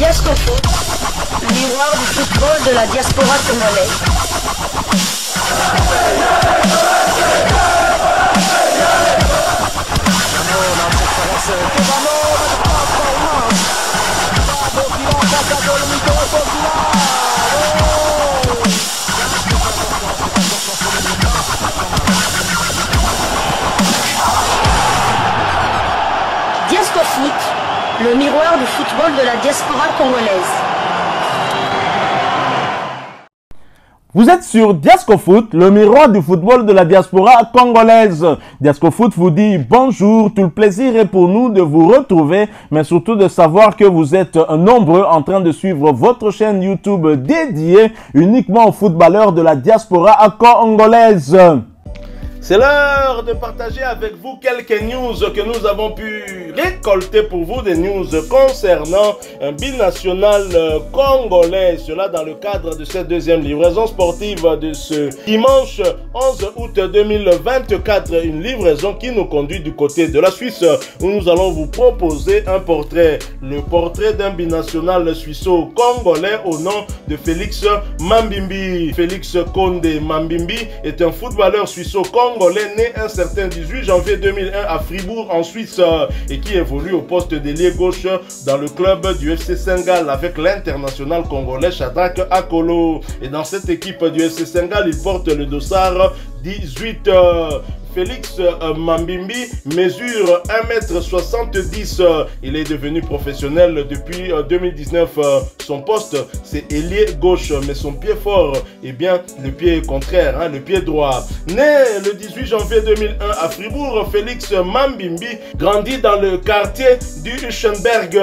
Diascofoot, le miroir du football de la diaspora congolaise. Diascofoot, le miroir du football de la diaspora congolaise. Vous êtes sur Diascofoot, le miroir du football de la diaspora congolaise. Diascofoot vous dit bonjour, tout le plaisir est pour nous de vous retrouver, mais surtout de savoir que vous êtes nombreux en train de suivre votre chaîne YouTube dédiée uniquement aux footballeurs de la diaspora congolaise. C'est l'heure de partager avec vous quelques news que nous avons pu récolter pour vous, des news concernant un binational congolais. Cela dans le cadre de cette deuxième livraison sportive de ce dimanche 11 août 2024. Une livraison qui nous conduit du côté de la Suisse où nous allons vous proposer un portrait. Le portrait d'un binational suisseau-congolais au nom de Félix Mambimbi. Félix Konde Mambimbi est un footballeur suisseau-congolais né un certain 18 janvier 2001 à Fribourg en Suisse et qui évolue au poste d'ailier gauche dans le club du FC Sengal avec l'international congolais Shadrack Akolo. Et dans cette équipe du FC Sengal, il porte le dossard 18. Félix Mambimbi mesure 1,70 m. Il est devenu professionnel depuis 2019. Son poste, c'est ailier gauche, mais son pied fort, eh bien, le pied contraire, le pied droit. Né le 18 janvier 2001 à Fribourg, Félix Mambimbi grandit dans le quartier du Huchenberg,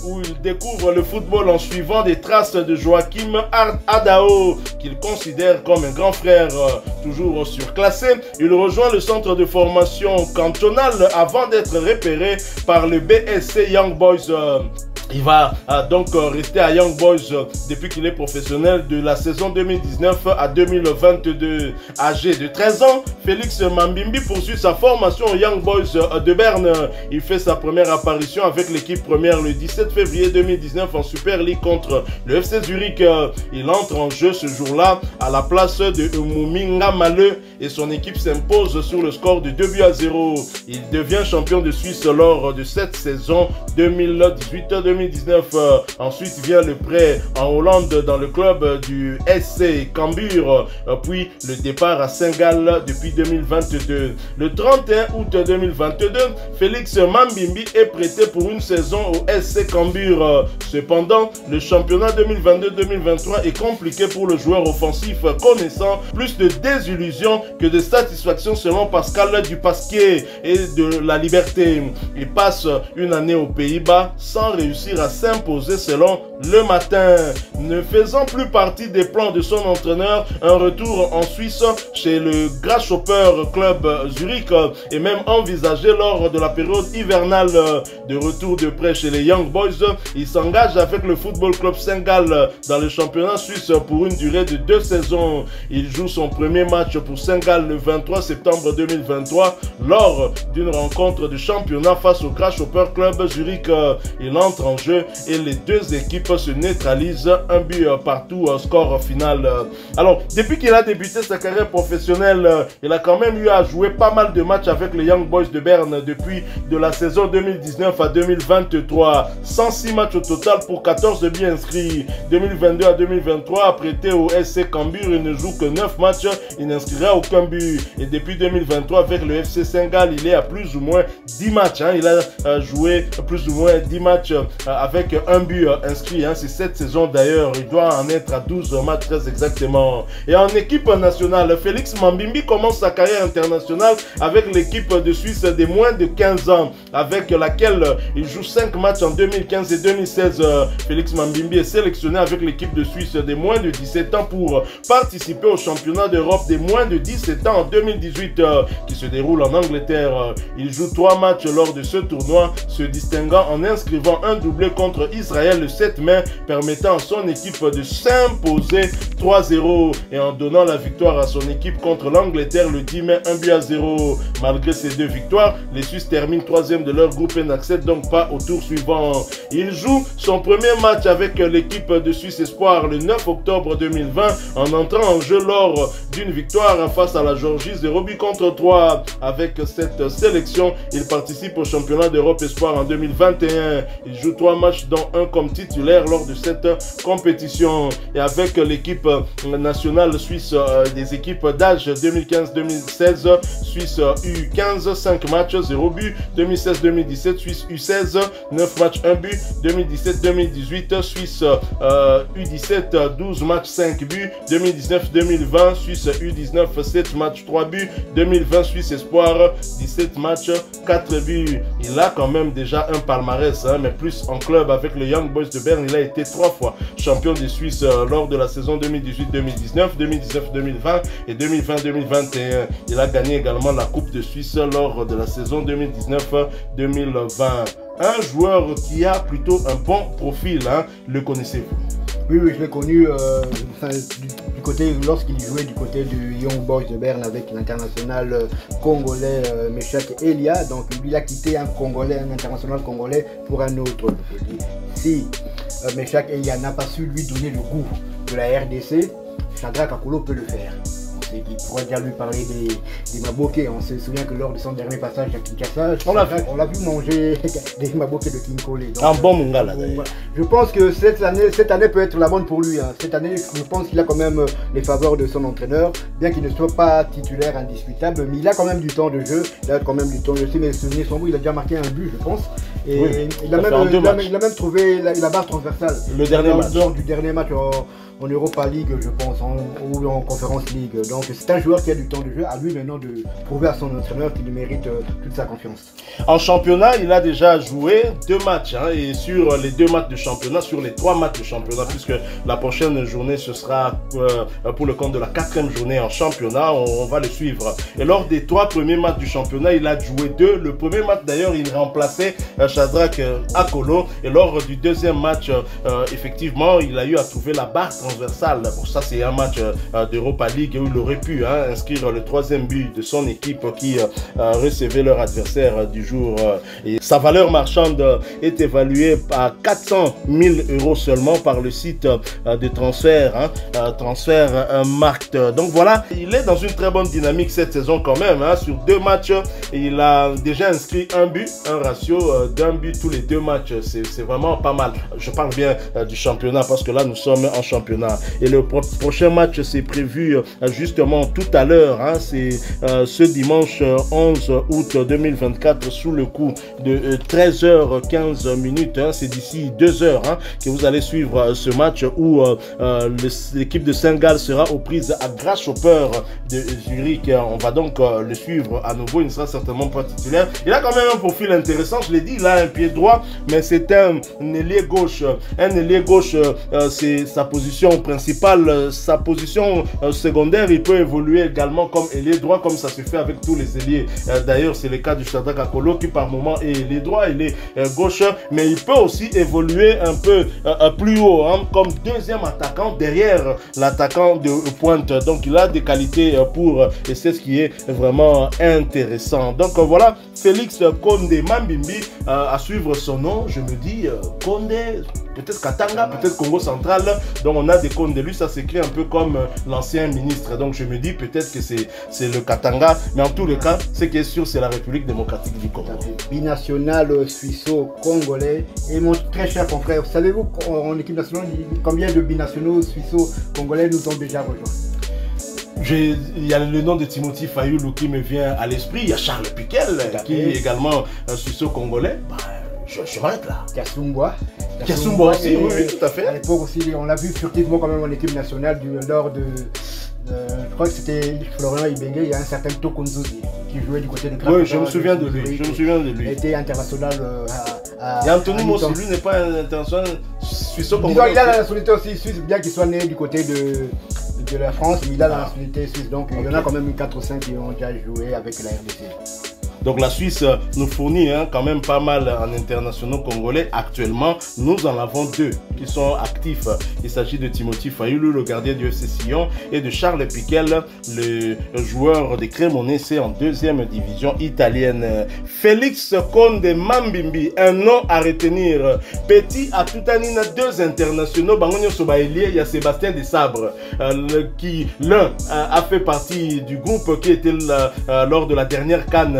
où il découvre le football en suivant des traces de Joachim Adao, qu'il considère comme un grand frère, toujours surclassé. Il rejoint le centre de formation cantonale avant d'être repéré par le BSC Young Boys. Il va donc rester à Young Boys depuis qu'il est professionnel de la saison 2019 à 2022. Âgé de 13 ans, Félix Mambimbi poursuit sa formation aux Young Boys de Berne. Il fait sa première apparition avec l'équipe première le 17 février 2019 en Super League contre le FC Zurich. Il entre en jeu ce jour-là à la place de Muminga Maleu et son équipe s'impose sur le score de 2-0. Il devient champion de Suisse lors de cette saison 2018-2019. Ensuite vient le prêt en Hollande dans le club du SC Cambuur, puis le départ à Saint-Gall depuis 2022. Le 31 août 2022, Félix Mambimbi est prêté pour une saison au SC Cambuur. Cependant, le championnat 2022-2023 est compliqué pour le joueur offensif, connaissant plus de désillusions que de satisfaction selon Pascal Dupasquier et de la Liberté. Il passe une année aux Pays-Bas sans réussir à s'imposer selon Le Matin. Ne faisant plus partie des plans de son entraîneur, un retour en Suisse chez le Grasshopper Club Zurich est même envisagé lors de la période hivernale. De retour de près chez les Young Boys, il s'engage avec le Football Club Saint-Gall dans le championnat suisse pour une durée de 2 saisons. Il joue son premier match pour Saint-Gall le 23 septembre 2023 lors d'une rencontre de championnat face au Grasshopper Club Zurich. Il entre en jeu et les deux équipes se neutralisent, un but partout au score final. Alors, depuis qu'il a débuté sa carrière professionnelle, il a quand même eu à jouer pas mal de matchs avec les Young Boys de Berne depuis de la saison 2019 à 2023. 106 matchs au total pour 14 buts inscrits. 2022 à 2023, prêté au SC Cambuur, il ne joue que 9 matchs, il n'inscrira aucun but. Et depuis 2023, avec le FC Saint-Gall, il est à plus ou moins 10 matchs. Il a joué plus ou moins 10 matchs avec un but inscrit. C'est cette saison d'ailleurs. Il doit en être à 12 matchs très exactement. Et en équipe nationale, Félix Mambimbi commence sa carrière internationale avec l'équipe de Suisse des moins de 15 ans, avec laquelle il joue 5 matchs en 2015 et 2016. Félix Mambimbi est sélectionné avec l'équipe de Suisse des moins de 17 ans pour participer au championnat d'Europe des moins de 17 ans en 2018 qui se déroule en Angleterre. Il joue 3 matchs lors de ce tournoi, se distinguant en inscrivant un doublé doublé contre Israël le 7 mai, permettant à son équipe de s'imposer 3-0 et en donnant la victoire à son équipe contre l'Angleterre le 10 mai 1-0. Malgré ces deux victoires, les Suisses terminent 3e de leur groupe et n'accèdent donc pas au tour suivant. Il joue son premier match avec l'équipe de Suisse Espoir le 9 octobre 2020 en entrant en jeu lors d'une victoire face à la Géorgie 0-3. Avec cette sélection, il participe au championnat d'Europe Espoir en 2021. Il joue 3 matchs dont un comme titulaire lors de cette compétition. Et avec l'équipe nationale suisse des équipes d'âge 2015-2016, Suisse U15, 5 matchs, 0 but. 2016-2017, Suisse U16, 9 matchs, 1 but. 2017-2018, Suisse U17, 12 matchs, 5 buts. 2019-2020, Suisse U19, 7 matchs, 3 buts. 2020, Suisse Espoir, 17 matchs, 4 buts. Il a quand même déjà un palmarès, hein, mais plus en club avec le Young Boys de Berne. Il a été 3 fois champion des Suisses lors de la saison 2018-2019, 2019-2020 et 2020-2021. Il a gagné également la Coupe de Suisse lors de la saison 2019-2020. Un joueur qui a plutôt un bon profil, hein. Le connaissez-vous? Oui, je l'ai connu du côté, lorsqu'il jouait du côté du Young Boys de Berne avec l'international congolais Meshak Elia. Donc il a quitté un international congolais pour un autre. Si Meshak Elia n'a pas su lui donner le goût de la RDC, Shadrack Akolo peut le faire. Il pourrait déjà lui parler des Maboké. On se souvient que lors de son dernier passage à Kinshasa, on l'a vu manger des Maboké de Kinkole. Un bon mongala. Je pense que cette année peut être la bonne pour lui. Hein. Cette année, je pense qu'il a quand même les faveurs de son entraîneur, bien qu'il ne soit pas titulaire indiscutable, mais il a quand même du temps de jeu. Il a quand même du temps de jeu. Mais souvenez son bout, il a déjà marqué un but, je pense. Et oui, il a même trouvé la barre transversale. Le dernier match. Lors du dernier match en Europa League, je pense, ou en Conference League. Donc c'est un joueur qui a du temps de jeu, à lui maintenant de prouver à son entraîneur qu'il mérite toute sa confiance. En championnat, il a déjà joué 2 matchs, hein, et sur les 2 matchs de championnat, sur les 3 matchs de championnat, puisque la prochaine journée, ce sera pour le compte de la 4e journée en championnat, on va le suivre. Et lors des 3 premiers matchs du championnat, il a joué 2. Le premier match d'ailleurs, il remplaçait Shadrack Akolo, et lors du deuxième match, effectivement, il a eu à trouver la barre transversale. Pour ça, c'est un match d'Europa League où il aurait pu inscrire le 3e but de son équipe qui recevait leur adversaire du jour. Et sa valeur marchande est évaluée à 400 000 € seulement par le site de transfert, Markt. Donc voilà, il est dans une très bonne dynamique cette saison quand même. Sur 2 matchs, il a déjà inscrit un but, un ratio d'un but tous les 2 matchs. C'est vraiment pas mal. Je parle bien du championnat parce que là, nous sommes en championnat. Et le prochain match, c'est prévu justement tout à l'heure. C'est ce dimanche 11 août 2024 sous le coup de 13h15. C'est d'ici 2 heures que vous allez suivre ce match où l'équipe de Saint-Gall sera aux prises à Grasshopper de Zurich. On va donc le suivre à nouveau. Il ne sera certainement pas titulaire. Il a quand même un profil intéressant. Je l'ai dit, il a un pied droit, mais c'est un ailier gauche. Un ailier gauche, c'est sa position principale. Sa position secondaire, il peut évoluer également comme ailier droit, comme ça se fait avec tous les ailiers. D'ailleurs, c'est le cas du Shadrack Akolo qui par moment est ailier droit, il est gauche, mais il peut aussi évoluer un peu plus haut, comme deuxième attaquant derrière l'attaquant de pointe. Donc il a des qualités pour, et c'est ce qui est vraiment intéressant. Donc voilà, Félix Condé Mambimbi, à suivre son nom, je me dis Condé, peut-être Katanga, peut-être Congo Central. Donc on a des Condé, lui ça s'écrit un peu comme l'ancien ministre. Donc je me dis peut-être que c'est le Katanga, mais en tous les cas, ce qui est sûr, c'est la République démocratique du Congo. Binational suisse-congolais. Et mon très cher confrère, savez-vous en équipe nationale combien de binationaux suisse-congolais nous ont déjà rejoints? Il y a le nom de Timothy Fayoulou qui me vient à l'esprit. Il y a Charles Piquel qui est également suisse-congolais. Je m'arrête là. Kiasumba aussi, oui, tout à fait. À l'époque aussi, on l'a vu furtivement quand même en équipe nationale lors de... je crois que c'était Florian Ibenge, il y a un certain Tokonzuzi qui jouait du côté de Graffa. Oui, je me souviens de lui. Il était international et Anthony Mossi, lui n'est pas un international suisse-congolais. Il a la nationalité aussi suisse, bien qu'il soit né du côté de la France, mais il a la nationalité suisse. Donc il y en a quand même 4 ou 5 qui ont déjà joué avec la RDC. Donc la Suisse nous fournit quand même pas mal en internationaux congolais. Actuellement, nous en avons 2 qui sont actifs. Il s'agit de Timothy Fayulu, le gardien du FC Sion, et de Charles Piquel, le joueur des Cremonese en 2e division italienne. Félix Konde Mambimbi, un nom à retenir. Petit à Toutanina, 2 internationaux. Il y a Sébastien Desabre, qui l'un a fait partie du groupe qui était lors de la dernière CAN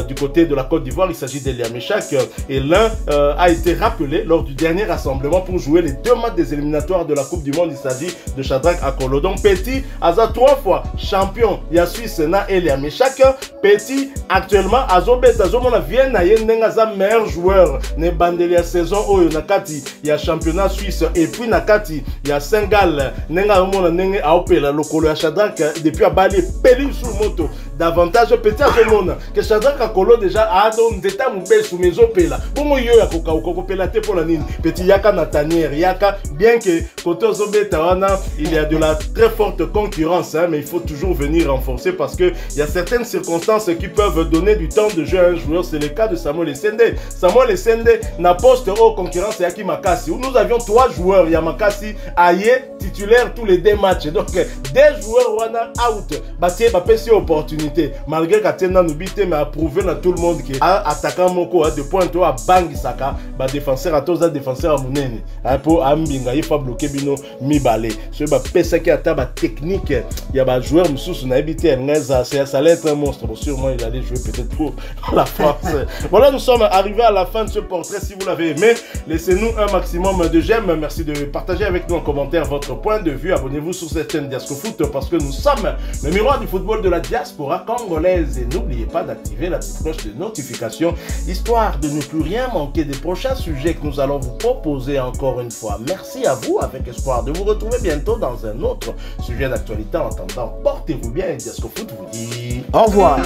du côté de la Côte d'Ivoire. Il s'agit d'Elia Meshak, et l'un a été rappelé lors du dernier rassemblement pour jouer les 2 matchs des éliminatoires de la Coupe du Monde. Il s'agit de Shadrack Akolo. Donc Petit Aza 3 fois champion. Il y a Suisse na Elia Meshak. Petit actuellement Azobet Azomona vient na yendengaza meilleur joueur ne bandelia saison oyo nakati. Il y a championnat suisse et puis nakati il y a Sengal nenga omona nenge aopela lokolo ya Shadrack depuis à Bali peli sur moto. Davantage Petit Azomona que Shadrack Akolo déjà a don ndeta mubel sous mes opela. Bongo yo ya koka okopela te pour la nini. Petit yaka na tanière yaka bien que côté Azobet wana il y a de la très forte concurrence mais il faut toujours venir renforcer parce que il y a certaines circonstances qui peuvent donner du temps de jeu à un joueur. C'est le cas de Samuel Essende. Samuel Essende n'a poste aux concurrence Yaki Makassi où nous avions 3 joueurs. Yamakassi Aye titulaire tous les 2 matchs. Donc des joueurs wana out. Batie bapesi opportunité malgré qu'Atena Nubite mais approuvé à tout le monde que attaquant moko de point à Bangi Saka ba défenseur à tous défenseur à Munene pour Ambinga il faut bloquer bino mibale. Ce ba pesa qui ataba technique il y a ba joueur mususu na habité ça allait être un monstre. Bon, sûrement il allait jouer peut-être pour la France. Voilà, nous sommes arrivés à la fin de ce portrait. Si vous l'avez aimé, laissez-nous un maximum de j'aime. Merci de partager avec nous en commentaire votre point de vue. Abonnez-vous sur cette chaîne Diasco Foot parce que nous sommes le miroir du football de la diaspora congolaise. Et n'oubliez pas d'activer la petite cloche de notification histoire de ne plus rien manquer des prochains sujets que nous allons vous proposer encore une fois. Merci à vous avec espoir de vous retrouver bientôt dans un autre sujet d'actualité. En attendant, portez-vous bien et Diasco Foot vous dit au revoir.